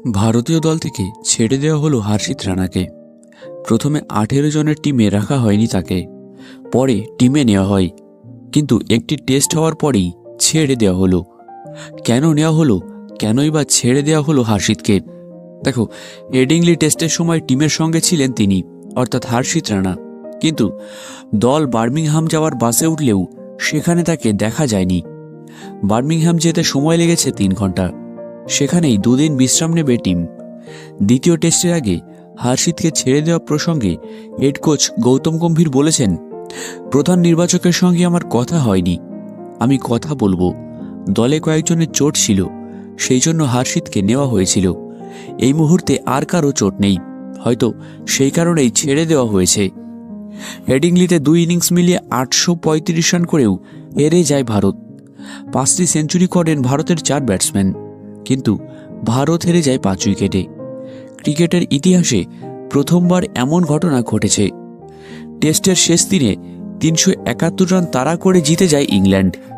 ভারতীয় দল থেকে ছেড়ে দেওয়া হলো হর্ষিত রানাকে। প্রথমে 18 জনের টিমে রাখা হয়নি তাকে, পরে টিমে নেওয়া হয়, কিন্তু একটি টেস্ট হওয়ার পরেই ছেড়ে দেওয়া হলো। কেন নেওয়া হলো, কেনই বা ছেড়ে দেওয়া হলো হর্ষিতকে? দেখো, হেডিংলি টেস্টের সময় টিমের সঙ্গে ছিলেন তিনি, অর্থাৎ হর্ষিত রানা, কিন্তু দল বার্মিংহাম যাওয়ার বাসে উঠলেও সেখানে তাকে দেখা যায়নি। বার্মিংহাম যেতে সময় লেগেছে 3 ঘন্টা, সেখানেই 2 দিন বিশ্রাম নেবে টিম। দ্বিতীয় টেস্টের আগে হর্ষিতকে ছেড়ে দেওয়া প্রসঙ্গে হেড কোচ গৌতম গম্ভীর বলেছেন, প্রধান নির্বাচকের সঙ্গে আমার কথা হয়নি, আমি কথা বলবো। দলে কয়েকজনের চোট ছিল, সেই জন্য হর্ষিতকে নেওয়া হয়েছিল। এই মুহূর্তে আর কারো চোট নেই, হয়তো সেই কারণেই ছেড়ে দেওয়া হয়েছে। হেডিংলিতে 2 ইনিংস মিলিয়ে 835 রান করেও হেরে যায় ভারত। 5টি সেঞ্চুরি করেন ভারতের 4 ব্যাটসম্যান, কিন্তু ভারত হেরে যায় 5 উইকেটে। ক্রিকেটের ইতিহাসে প্রথমবার এমন ঘটনা ঘটেছে। টেস্টের শেষ দিনে 371 রান তাড়া করে জিতে যায় ইংল্যান্ড।